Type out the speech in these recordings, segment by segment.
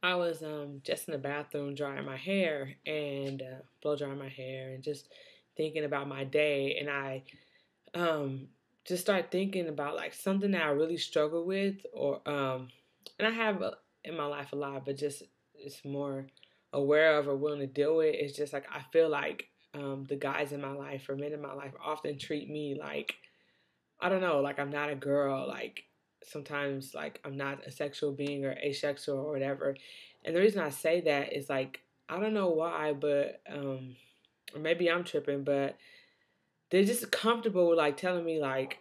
I was just in the bathroom drying my hair and blow drying my hair and just thinking about my day, and I um just start thinking about like something that I really struggle with, or and I have in my life a lot, but just it's more aware of or willing to deal with. It's just like I feel like the guys in my life or men in my life often treat me like, I don't know, like I'm not a girl, like sometimes like I'm not a sexual being or asexual or whatever. And the reason I say that is like I don't know why, but or maybe I'm tripping, but they're just comfortable with like telling me like,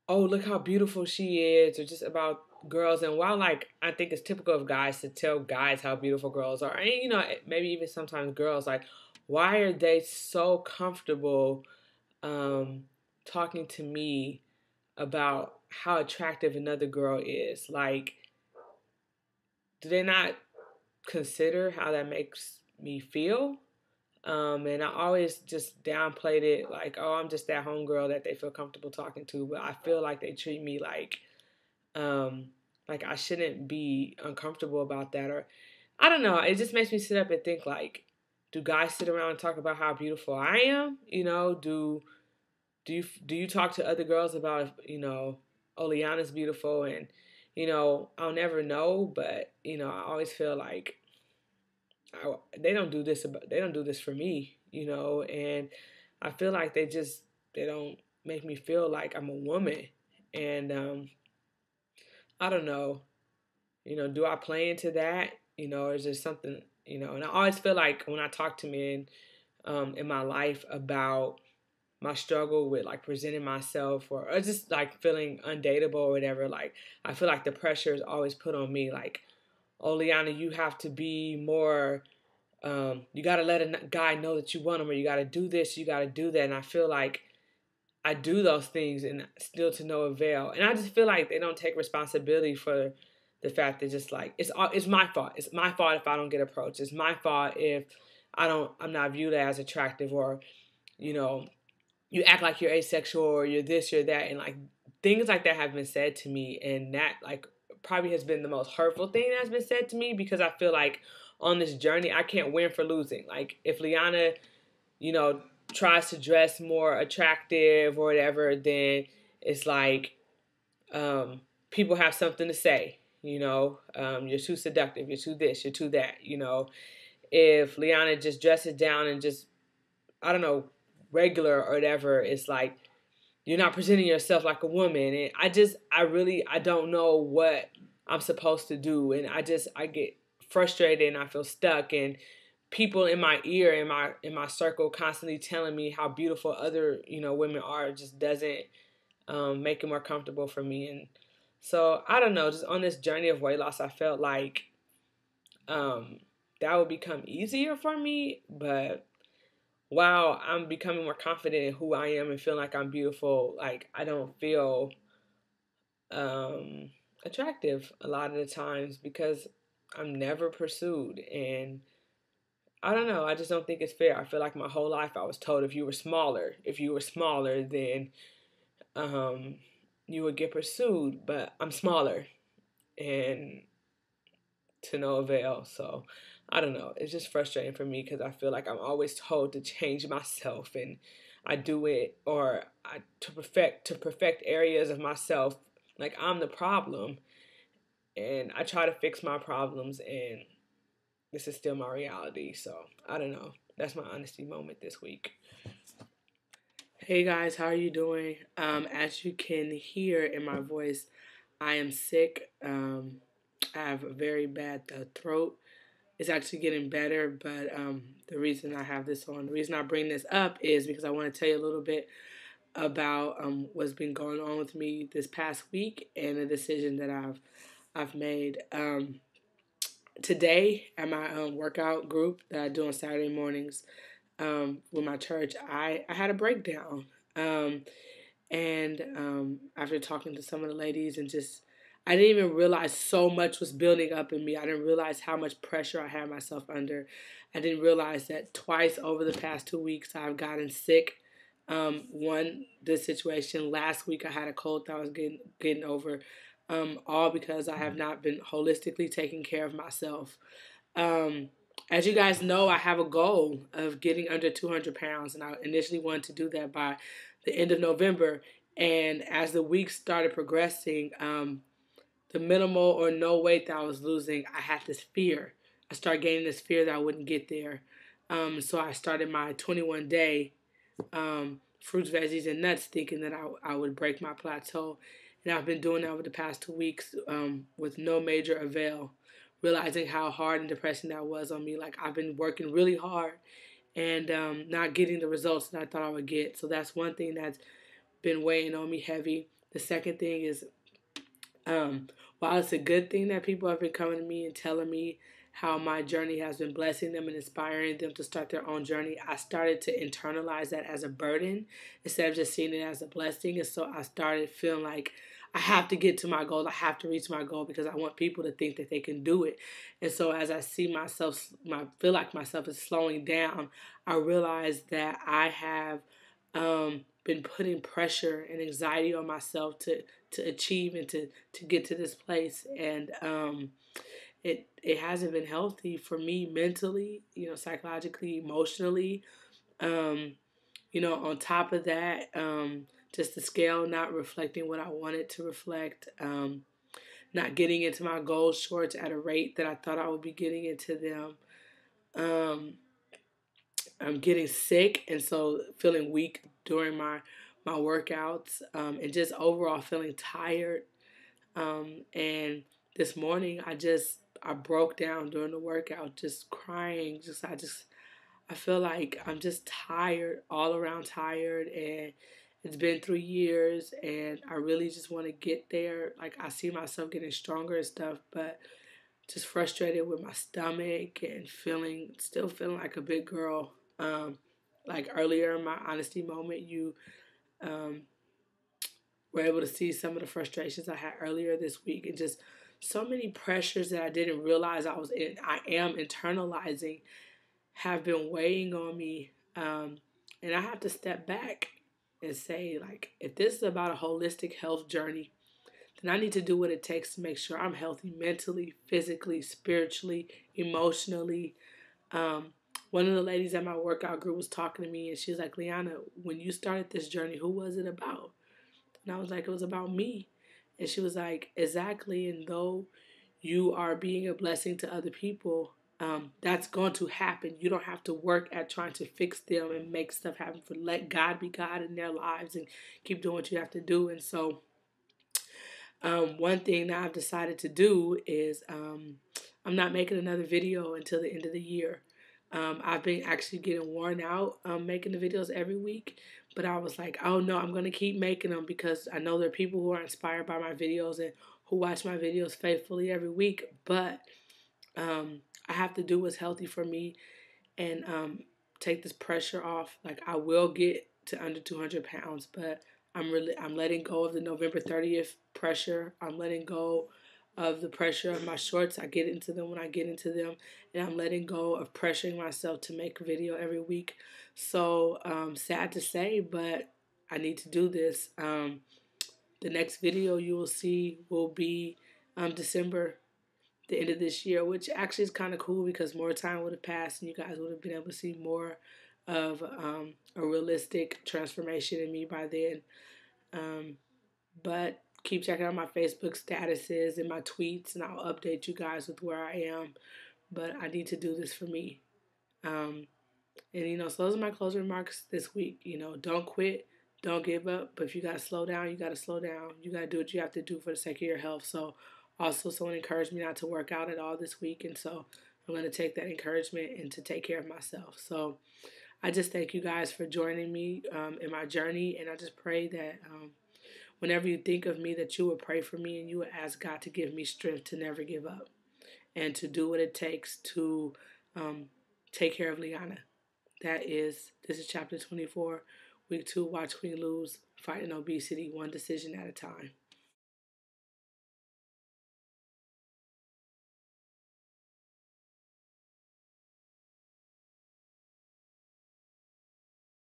oh, look how beautiful she is, or just about girls. And while like I think it's typical of guys to tell guys how beautiful girls are, and maybe even sometimes girls, like why are they so comfortable um talking to me about how attractive another girl is? Like, do they not consider how that makes me feel? And I always just downplayed it like, oh, I'm just that homegirl that they feel comfortable talking to. But I feel like they treat me um, like I shouldn't be uncomfortable about that. Or I don't know. It just makes me sit up and think like, do guys sit around and talk about how beautiful I am? Do you talk to other girls about, oh, Liana's beautiful, and I'll never know, but I always feel like they don't do this for me, and I feel like they don't make me feel like I'm a woman, and I don't know, do I play into that, or is there something, and I always feel like when I talk to men in my life about my struggle with like presenting myself, or just like feeling undateable or whatever, like I feel like the pressure is always put on me, like, oh, Liana, you have to be more, you got to let a guy know that you want him, or you got to do this, you got to do that. And I feel like I do those things and still to no avail. And I just feel like they don't take responsibility for the fact that just like it's my fault. It's my fault if I don't get approached. It's my fault if I'm not viewed as attractive, or you know you act like you're asexual, or you're this, you're that, and like things like that have been said to me, and that like probably has been the most hurtful thing that's been said to me, because I feel like on this journey I can't win for losing. Like if Liana, you know, tries to dress more attractive or whatever, then it's like people have something to say. You're too seductive, you're too this, you're too that. If Liana just dresses down and just, I don't know, regular or whatever, it's like you're not presenting yourself like a woman. And I don't know what I'm supposed to do. And I get frustrated and I feel stuck. And people in my ear, in my circle, constantly telling me how beautiful other, women are, just doesn't make it more comfortable for me. And so I don't know, just on this journey of weight loss, I felt like um, that would become easier for me. But while I'm becoming more confident in who I am and feeling like I'm beautiful, like I don't feel um, attractive a lot of the times because I'm never pursued. And I don't know, I just don't think it's fair. I feel like my whole life I was told if you were smaller, then um, you would get pursued. But I'm smaller, and to no avail. So I don't know. It's just frustrating for me because I feel like I'm always told to change myself, and I do it, or to perfect areas of myself like I'm the problem, and I try to fix my problems, and this is still my reality. So I don't know. That's my honesty moment this week. Hey guys, how are you doing? As you can hear in my voice, I am sick. I have a very bad throat. It's actually getting better, but the reason I have this on, the reason I bring this up is because I want to tell you a little bit about what's been going on with me this past week and the decision that I've made. Today at my workout group that I do on Saturday mornings with my church, I had a breakdown. And after talking to some of the ladies, and just, I didn't even realize so much was building up in me. I didn't realize how much pressure I had myself under. I didn't realize that twice over the past 2 weeks I've gotten sick. One, this situation last week I had a cold that I was getting over. all because I have not been holistically taking care of myself. Um, as you guys know, I have a goal of getting under 200 pounds, and I initially wanted to do that by the end of November. And as the weeks started progressing, the minimal or no weight that I was losing, I had this fear. I started gaining this fear that I wouldn't get there. So I started my 21-day fruits, veggies, and nuts, thinking that I would break my plateau. And I've been doing that over the past 2 weeks with no major avail, realizing how hard and depressing that was on me. Like, I've been working really hard and not getting the results that I thought I would get. So that's one thing that's been weighing on me heavy. The second thing is, while it's a good thing that people have been coming to me and telling me how my journey has been blessing them and inspiring them to start their own journey, I started to internalize that as a burden instead of just seeing it as a blessing. And so I started feeling like I have to get to my goal. I have to reach my goal because I want people to think that they can do it. And so as I see myself, feel like myself is slowing down, I realize that I have been putting pressure and anxiety on myself to achieve and to get to this place. And it hasn't been healthy for me mentally, psychologically, emotionally. Um, on top of that, just the scale not reflecting what I wanted to reflect. Not getting into my goal shorts at a rate that I thought I would be getting into them. Um, I'm getting sick, and so feeling weak during my workouts, and just overall feeling tired. And this morning, I broke down during the workout, just crying. I feel like I'm just tired, all around tired, and it's been 3 years, and I really just want to get there. Like, I see myself getting stronger and stuff, but just frustrated with my stomach and still feeling like a big girl. Like earlier in my honesty moment, you um, were able to see some of the frustrations I had earlier this week, and just so many pressures that I didn't realize I am internalizing have been weighing on me. And I have to step back and say, like, if this is about a holistic health journey, then I need to do what it takes to make sure I'm healthy mentally, physically, spiritually, emotionally. Um, One of the ladies at my workout group was talking to me, and she was like, Liana, when you started this journey, who was it about? And I was like, it was about me. And she was like, exactly. And though you are being a blessing to other people, that's going to happen. You don't have to work at trying to fix them and make stuff happen. For let God be God in their lives and keep doing what you have to do. And so one thing that I've decided to do is I'm not making another video until the end of the year. I've been actually getting worn out making the videos every week, but I was like, oh no, I'm going to keep making them because I know there are people who are inspired by my videos and who watch my videos faithfully every week, but I have to do what's healthy for me and take this pressure off. Like, I will get to under 200 pounds, but I'm letting go of the November 30th pressure. I'm letting go of the pressure of my shorts. I get into them when I get into them, and I'm letting go of pressuring myself to make a video every week. So sad to say, but I need to do this. The next video you will see will be December, the end of this year, which actually is kind of cool because more time would have passed and you guys would have been able to see more of a realistic transformation in me by then. But keep checking out my Facebook statuses and my tweets, and I'll update you guys with where I am. But I need to do this for me. And so those are my closing remarks this week. Don't quit, don't give up. But if you gotta slow down, you gotta slow down. You gotta do what you have to do for the sake of your health. So also someone encouraged me not to work out at all this week, and so I'm gonna take that encouragement and to take care of myself. So I just thank you guys for joining me in my journey, and I just pray that whenever you think of me, that you would pray for me and you would ask God to give me strength to never give up and to do what it takes to take care of Liana. This is chapter 24, week 2, Watch Queen Lose, Fighting Obesity, one decision at a time.